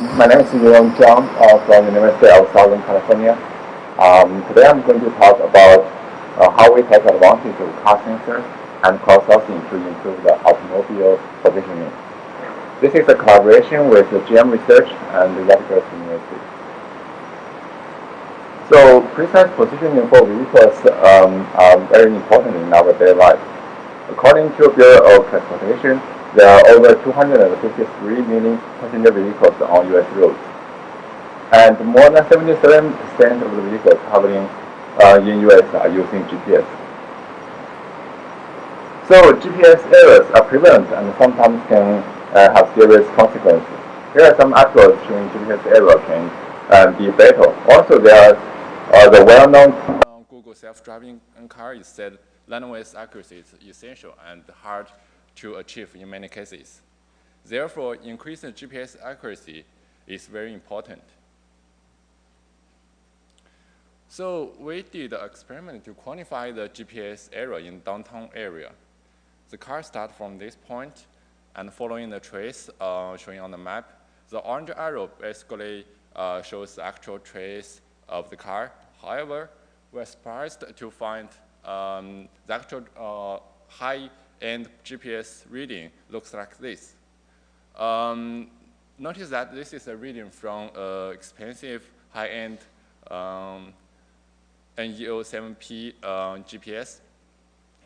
My name is John from University of Southern California. Today I'm going to talk about how we take advantage of car sensors and crowdsourcing to improve the automobile positioning. This is a collaboration with the GM Research and the Rutgers University. So precise positioning for vehicles are very important in our daily life. According to Bureau of Transportation, there are over 253 million passenger vehicles on U.S. roads, and more than 77% of the vehicles traveling in U.S. are using GPS. So GPS errors are prevalent and sometimes can have serious consequences. Here are some articles showing GPS error can be fatal. Also, there are the well-known Google self-driving car is said landways accuracy is essential and hard to achieve in many cases. Therefore, increasing GPS accuracy is very important. So we did an experiment to quantify the GPS error in downtown area. The car starts from this point and following the trace showing on the map. The orange arrow basically shows the actual trace of the car. However, we're surprised to find the actual high-end GPS reading looks like this. Notice that this is a reading from expensive high-end NEO7P GPS.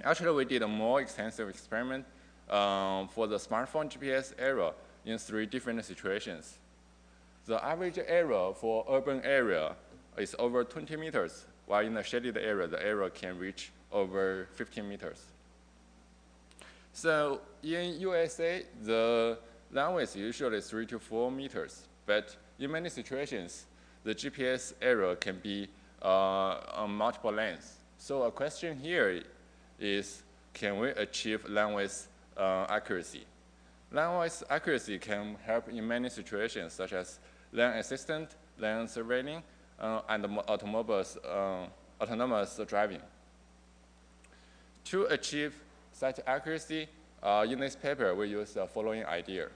Actually, we did a more extensive experiment for the smartphone GPS error in 3 different situations. The average error for urban area is over 20 meters, while in the shaded area, the error can reach over 15 meters. So in USA, the runway is usually 3 to 4 meters, but in many situations, the GPS error can be on multiple lengths. So a question here is, can we achieve runway's accuracy? Runway's accuracy can help in many situations, such as lane assistant, lane surveilling, and autonomous driving. To achieve such accuracy, in this paper, we use the following idea.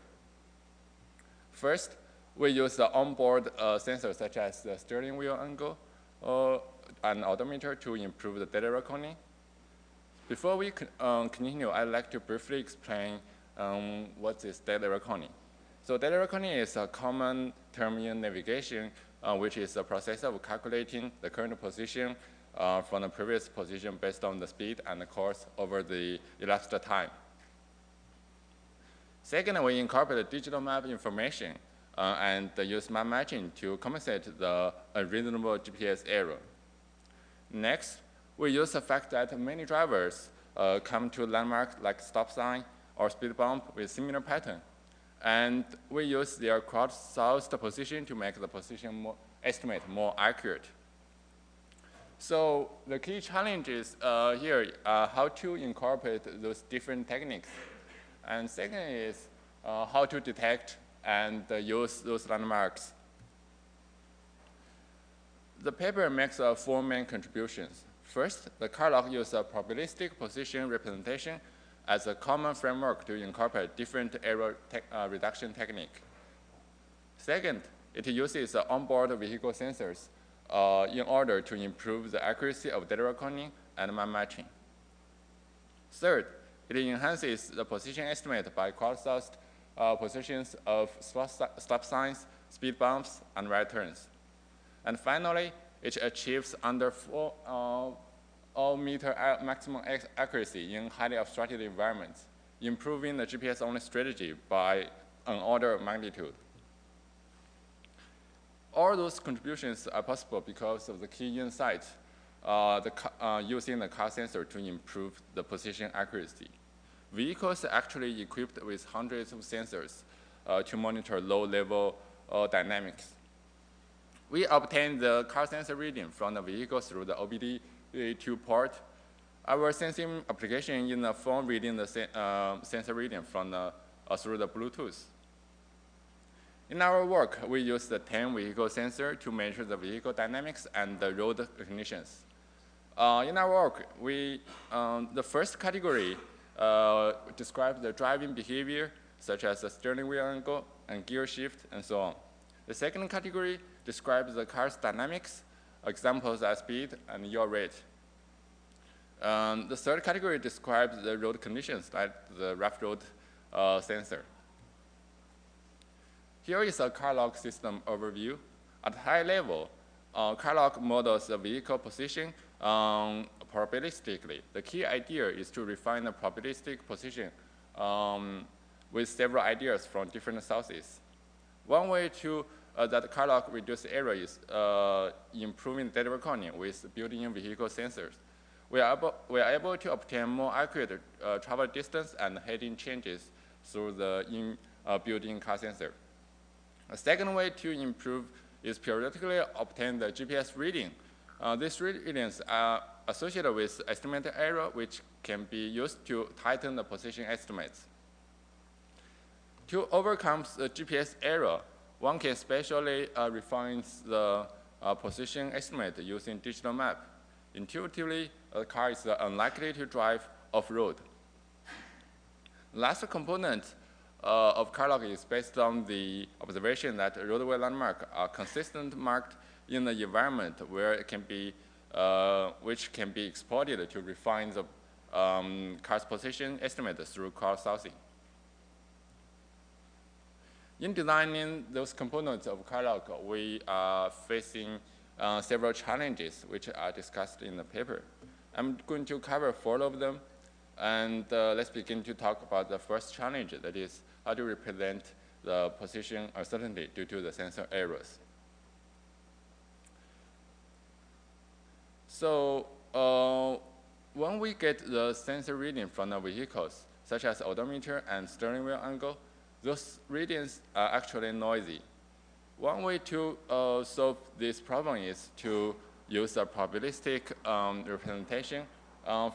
First, we use the onboard sensors such as the steering wheel angle and odometer to improve the data reckoning. Before we continue, I'd like to briefly explain what is data reckoning. So data reckoning is a common term in navigation, which is a process of calculating the current position from the previous position based on the speed and the course over the elapsed time. Second, we incorporate digital map information and use map matching to compensate the unreasonable GPS error. Next, we use the fact that many drivers come to landmarks like stop sign or speed bump with similar pattern. And we use their crowdsourced position to make the position estimate more accurate. So the key challenge is here how to incorporate those different techniques. And second is how to detect and use those landmarks. The paper makes 4 main contributions. First, the CARLOC uses a probabilistic position representation as a common framework to incorporate different error reduction technique. Second, it uses onboard vehicle sensors in order to improve the accuracy of data reckoning and map matching. Third, it enhances the position estimate by crowdsourced positions of stop signs, speed bumps, and right turns. And finally, it achieves under 4 meter maximum accuracy in highly obstructed environments, improving the GPS-only strategy by an order of magnitude. All those contributions are possible because of the key insight, using the car sensor to improve the position accuracy. Vehicles are actually equipped with hundreds of sensors to monitor low-level dynamics. We obtain the car sensor reading from the vehicle through the OBD2 port. Our sensing application in the phone reading the sensor reading from through the Bluetooth. In our work, we use the 10 vehicle sensor to measure the vehicle dynamics and the road conditions. In our work, the first category describes the driving behavior, such as the steering wheel angle and gear shift, and so on. The second category describes the car's dynamics, examples are speed and yaw rate. The third category describes the road conditions, like the rough road sensor. Here is a CARLOC system overview. At high level, CARLOC models the vehicle position probabilistically. The key idea is to refine the probabilistic position with several ideas from different sources. One way to that CARLOC reduce error is improving data recording with built-in vehicle sensors. We are able to obtain more accurate travel distance and heading changes through the built-in car sensor. A second way to improve is periodically obtain the GPS reading. These readings are associated with estimated error, which can be used to tighten the position estimates. To overcome the GPS error, one can specially refine the position estimate using digital map. Intuitively, a car is unlikely to drive off-road. Last component of CARLOC is based on the observation that roadway landmarks are consistent marked in the environment where it can be, which can be exported to refine the car's position estimate through crowdsourcing. In designing those components of CARLOC, we are facing several challenges which are discussed in the paper. I'm going to cover 4 of them, and let's begin to talk about the first challenge, that is how to represent the position uncertainty due to the sensor errors. So when we get the sensor reading from the vehicles, such as odometer and steering wheel angle, those readings are actually noisy. One way to solve this problem is to use a probabilistic representation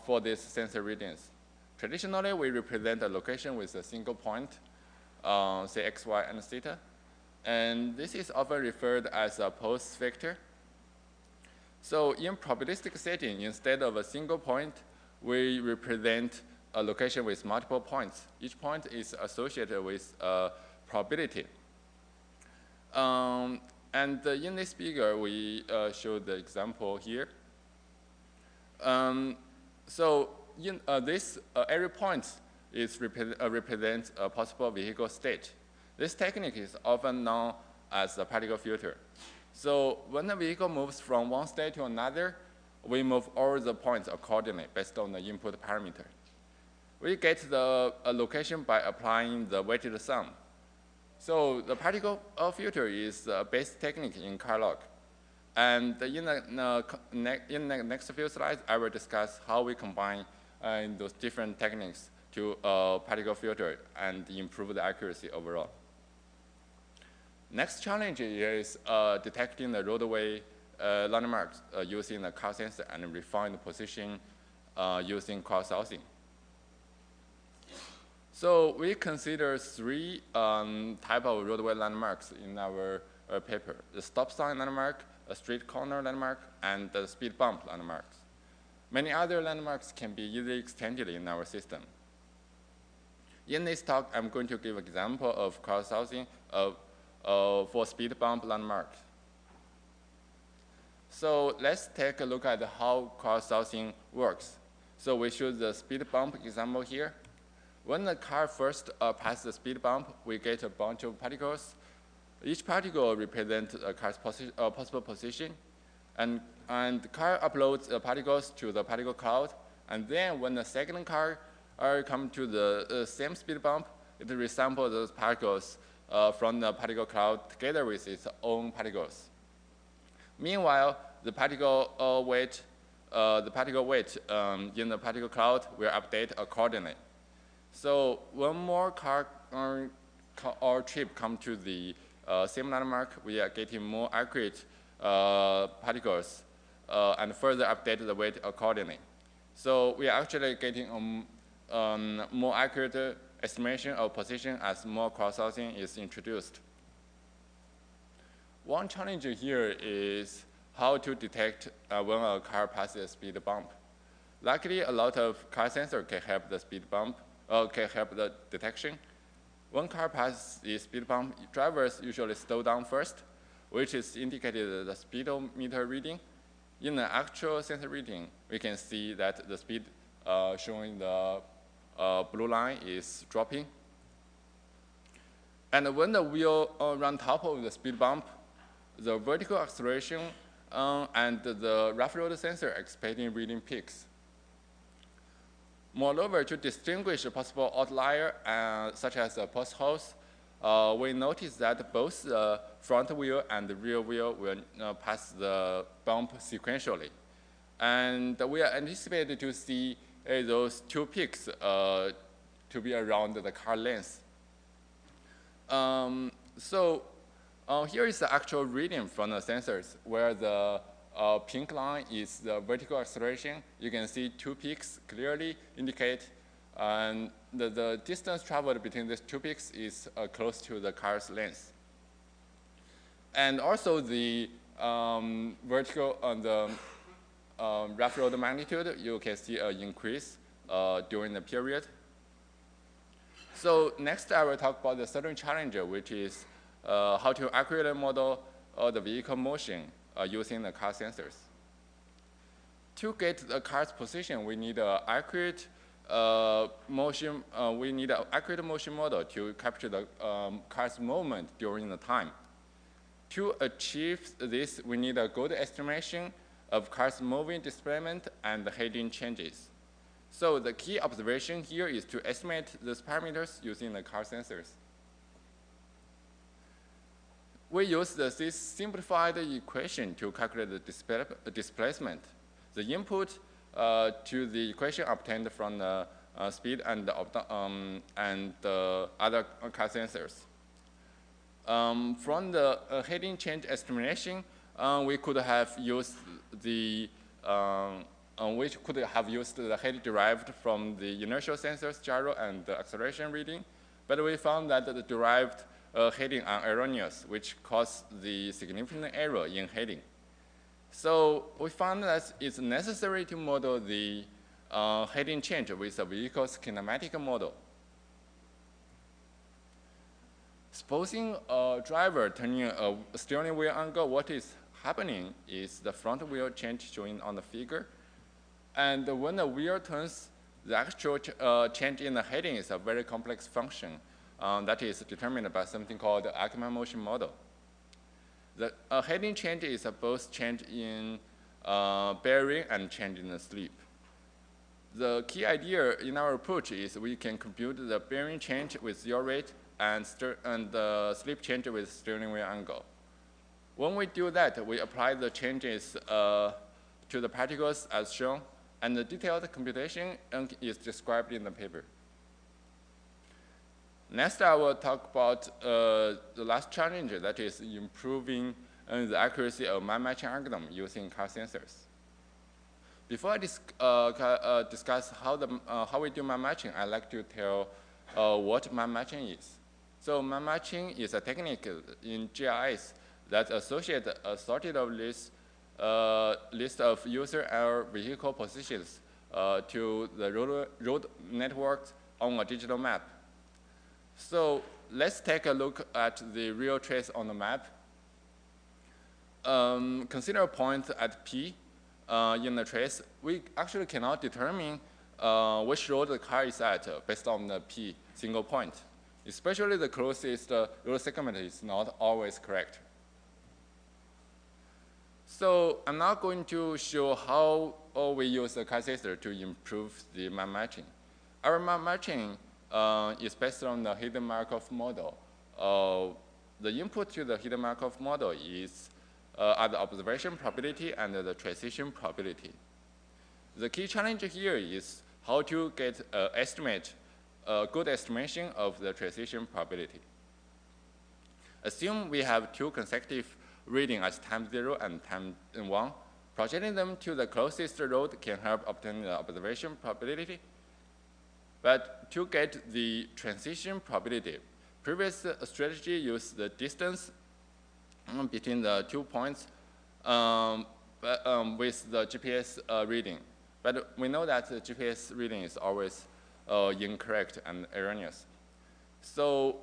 for these sensor readings. Traditionally, we represent a location with a single point, say x, y, and theta. And this is often referred as a pose vector. So in probabilistic setting, instead of a single point, we represent a location with multiple points. Each point is associated with a probability. And in this figure, we show the example here. So in this, every point is represents a possible vehicle state. This technique is often known as the particle filter. So when the vehicle moves from one state to another, we move all the points accordingly based on the input parameter. We get the location by applying the weighted sum. So the particle filter is a base technique in CARLOC. And in the next few slides, I will discuss how we combine those different techniques to particle filter and improve the accuracy overall. Next challenge is detecting the roadway landmarks using the car sensor and refine the position using crowdsourcing. So we consider 3 types of roadway landmarks in our paper: the stop sign landmark, a street corner landmark, and the speed bump landmarks. Many other landmarks can be easily extended in our system. In this talk, I'm going to give an example of crowdsourcing for speed bump landmarks. So let's take a look at how crowdsourcing works. So we show the speed bump example here. When the car first passes the speed bump, we get a bunch of particles. Each particle represents a car's possible position, and the car uploads the particles to the particle cloud. And then when the second car comes to the same speed bump, it resamples those particles from the particle cloud together with its own particles. Meanwhile, the particle weight in the particle cloud will update accordingly. So when more car or trip come to the same landmark, we are getting more accurate particles and further update the weight accordingly. So we are actually getting more accurate estimation of position as more crowdsourcing is introduced. One challenge here is how to detect when a car passes a speed bump. Luckily, a lot of car sensors can help the speed bump, can help the detection. when car passes the speed bump, drivers usually slow down first, which is indicated the speedometer reading. In the actual sensor reading, we can see that the speed showing the blue line is dropping. And when the wheel runs top of the speed bump, the vertical acceleration and the rough road sensor expecting reading peaks. Moreover, to distinguish a possible outlier, such as potholes, we notice that both the front wheel and the rear wheel will pass the bump sequentially. And we are anticipated to see those two peaks to be around the car length. Here is the actual reading from the sensors, where the pink line is the vertical acceleration. You can see two peaks clearly indicate, and the distance traveled between these two peaks is close to the car's length. And also the vertical on the rough road magnitude, you can see an increase during the period. So next I will talk about the third challenge, which is how to accurately model the vehicle motion using the car sensors. To get the car's position, we need an accurate motion. We need an accurate motion model to capture the car's movement during the time. To achieve this, we need a good estimation of car's moving displacement and heading changes. So the key observation here is to estimate these parameters using the car sensors. We use this simplified equation to calculate the displacement. The input to the equation obtained from the speed and the other car sensors. From the heading change estimation, we could have used the head derived from the inertial sensors, gyro, and the acceleration reading, but we found that the derived heading are erroneous, which caused the significant error in heading. So we found that it's necessary to model the heading change with a vehicle's kinematic model. Supposing a driver turning a steering wheel angle, what is happening is the front wheel change shown on the figure. And when the wheel turns, the actual change in the heading is a very complex function that is determined by something called the Ackermann motion model. The heading change is both change in bearing and change in the slip. The key idea in our approach is we can compute the bearing change with yaw rate and the slip change with steering wheel angle. When we do that, we apply the changes to the particles as shown, and the detailed computation is described in the paper. Next, I will talk about the last challenge, that is improving the accuracy of map matching algorithm using car sensors. Before I discuss how we do map matching, I'd like to tell what map matching is. So map matching is a technique in GIS that associates a sorted list of user or vehicle positions to the road network on a digital map. So let's take a look at the real trace on the map. Consider a point at P in the trace. We actually cannot determine which road the car is at based on the P single point. Especially the closest road segment is not always correct. So I'm now going to show how we use the car sensor to improve the map matching. Our map matching is based on the hidden Markov model. The input to the hidden Markov model is are the observation probability and the transition probability. The key challenge here is how to get a good estimation of the transition probability. Assume we have two consecutive readings at time 0 and time 1. Projecting them to the closest road can help obtain the observation probability. But to get the transition probability, previous strategy used the distance between the 2 points with the GPS reading. But we know that the GPS reading is always incorrect and erroneous. So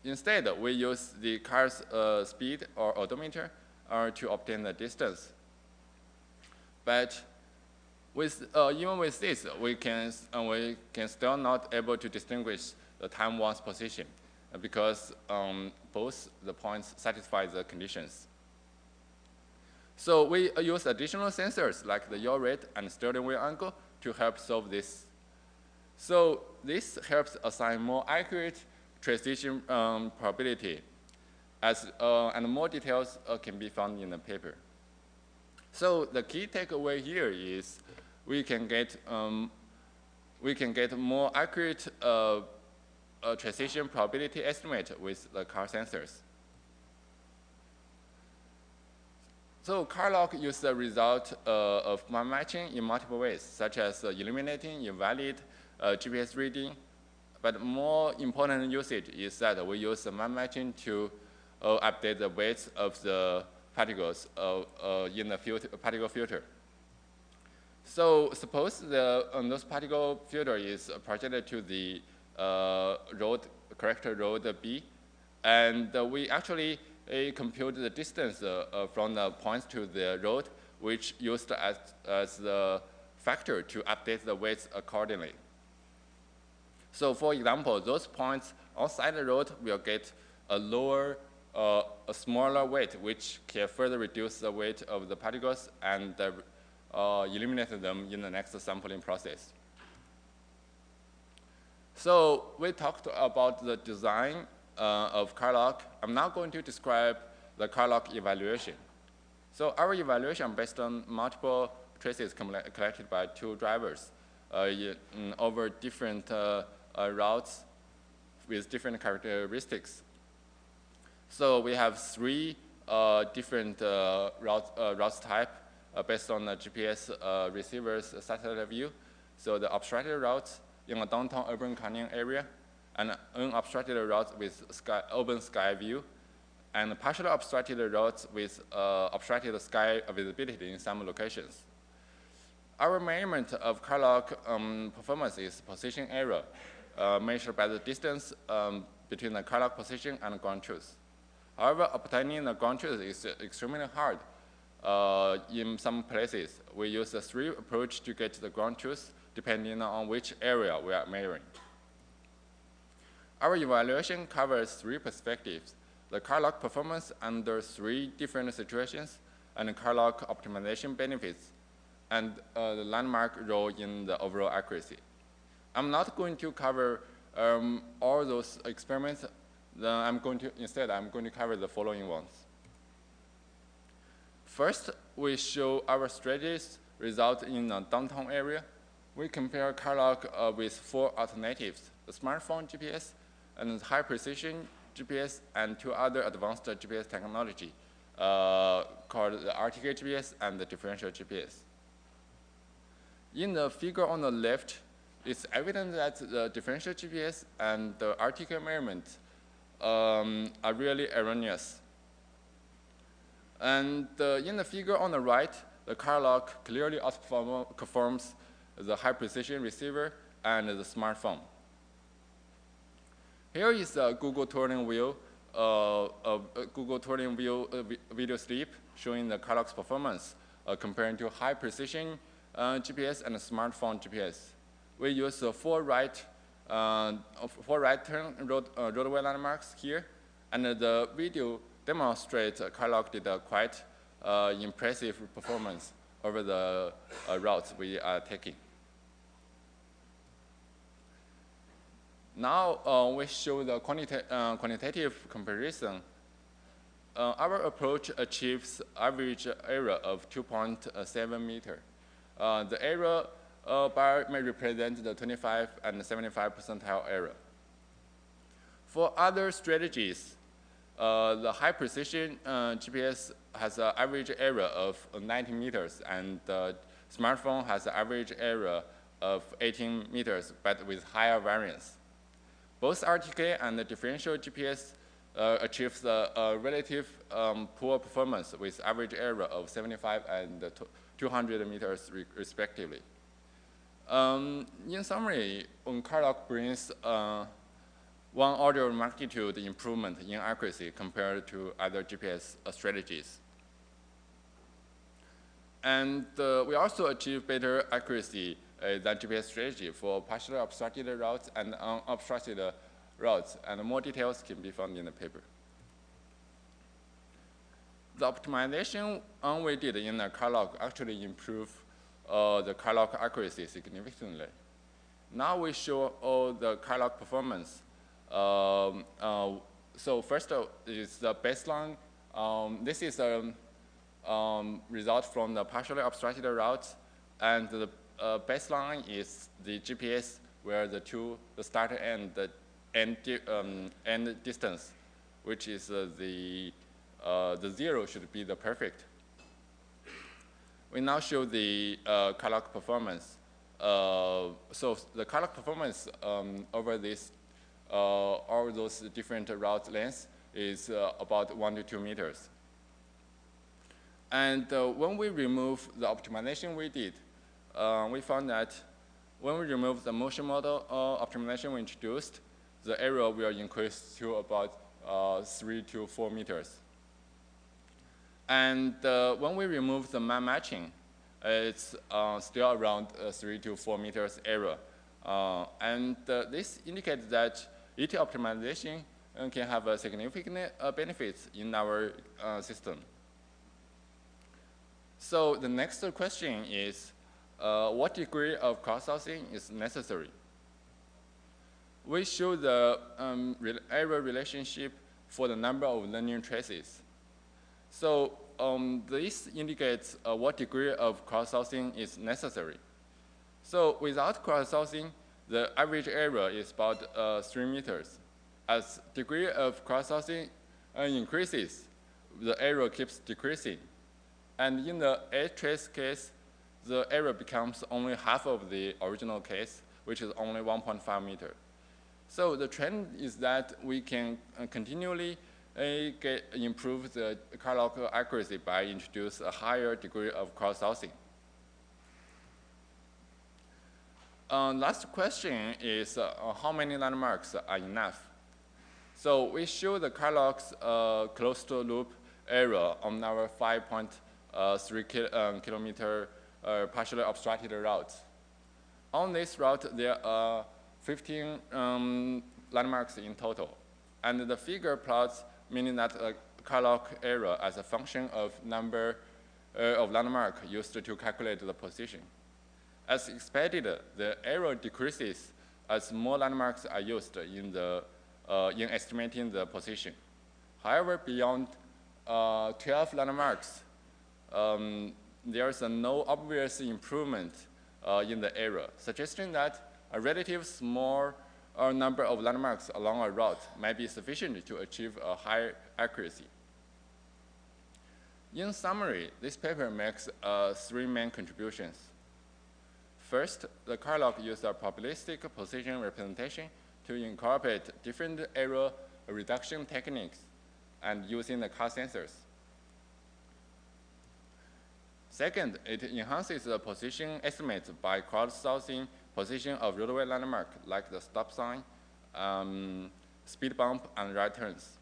instead, we use the car's speed or odometer to obtain the distance. But even with this, we can still not able to distinguish the time-once position because both the points satisfy the conditions. So we use additional sensors like the yaw rate and steering wheel angle to help solve this. So this helps assign more accurate transition probability, and more details can be found in the paper. So the key takeaway here is we can get more accurate transition probability estimate with the car sensors. So CARLOC uses the result of matching in multiple ways, such as eliminating invalid GPS reading. But more important usage is that we use the matching to update the weights of the particles in the particle filter. So suppose those particle filter is projected to the correct road B, and we actually compute the distance from the points to the road, which used as the factor to update the weights accordingly. So for example, those points outside the road will get a smaller weight, which can further reduce the weight of the particles and eliminate them in the next sampling process. So we talked about the design of CARLOC. I'm now going to describe the CARLOC evaluation. So our evaluation based on multiple traces collected by two drivers over different routes with different characteristics. So we have three different routes type based on the GPS receiver's satellite view. So the obstructed routes in a downtown urban canyon area, and unobstructed routes with open sky view, and partially obstructed routes with obstructed sky visibility in some locations. Our measurement of CARLOC performance is position error, measured by the distance between the CARLOC position and ground truth. However, obtaining the ground truth is extremely hard. In some places, we use a three approach to get the ground truth, depending on which area we are measuring. Our evaluation covers three perspectives: the CARLOC performance under three different situations, and the CARLOC optimization benefits, and the landmark role in the overall accuracy. I'm not going to cover all those experiments. Instead, I'm going to cover the following ones. First, we show our strategies result in a downtown area. We compare CARLOC with four alternatives: the smartphone GPS, and high precision GPS, and two other advanced GPS technology called the RTK GPS and the differential GPS. In the figure on the left, it's evident that the differential GPS and the RTK measurement are really erroneous. And in the figure on the right, the CARLOC clearly outperforms the high precision receiver and the smartphone. Here is a Google Touring View, video strip showing the CARLOC's performance comparing to high precision GPS and smartphone GPS. We use four right turn roadway landmarks here, and the video demonstrates CARLOC did a quite impressive performance over the routes we are taking. Now we show the quantitative comparison. Our approach achieves average error of 2.7 meter. The error bar may represent the 25 and 75 percentile error. For other strategies, the high precision GPS has an average error of 90 meters, and the smartphone has an average error of 18 meters, but with higher variance. Both RTK and the differential GPS achieves a relative poor performance with average error of 75 and 200 meters respectively. In summary, CARLOC brings one order of magnitude improvement in accuracy compared to other GPS strategies. And we also achieve better accuracy than GPS strategy for partially obstructed routes and unobstructed routes, and more details can be found in the paper. The optimization we did in the CARLOC actually improved the CARLOC accuracy significantly. Now we show all the CARLOC performance. So first is the baseline. This is a result from the partially obstructed routes, and the baseline is the GPS where the start and the end distance, which is the 0 should be the perfect. We now show the CARLOC performance. So the CARLOC performance over this all those different route lengths is about 1 to 2 meters. And when we remove the optimization we did, we found that when we remove the motion model optimization we introduced, the error will increase to about 3 to 4 meters. And when we remove the map matching, it's still around 3 to 4 meters error. And this indicates that ET optimization can have a significant benefits in our system. So the next question is, what degree of crowdsourcing is necessary? We show the error relationship for the number of learning traces. So this indicates what degree of crowdsourcing is necessary. So without crowdsourcing, the average error is about 3 meters. As degree of crowdsourcing increases, the error keeps decreasing. And in the 8-trace case, the error becomes only half of the original case, which is only 1.5 meters. So the trend is that we can continually improve the CARLOC accuracy by introduce a higher degree of crowdsourcing. Last question is how many landmarks are enough? So we show the CARLOC's closed loop error on our 5.3 kilometer partially obstructed route. On this route, there are 15 landmarks in total. And the figure plots meaning that CARLOC error as a function of number of landmark used to calculate the position. As expected, the error decreases as more landmarks are used in estimating the position. However, beyond 12 landmarks, there is no obvious improvement in the error, suggesting that a relatively small number of landmarks along a route might be sufficient to achieve a high accuracy. In summary, this paper makes 3 main contributions. First, the CARLOC used a probabilistic position representation to incorporate different error reduction techniques and using the car sensors. Second, it enhances the position estimate by crowdsourcing position of roadway landmark like the stop sign, speed bump, and right turns.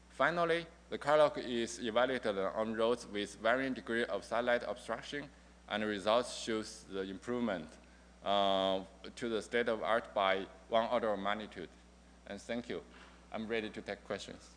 Finally, the CARLOC is evaluated on roads with varying degree of satellite obstruction, and the results shows the improvement to the state of art by 1 order of magnitude. And thank you. I'm ready to take questions.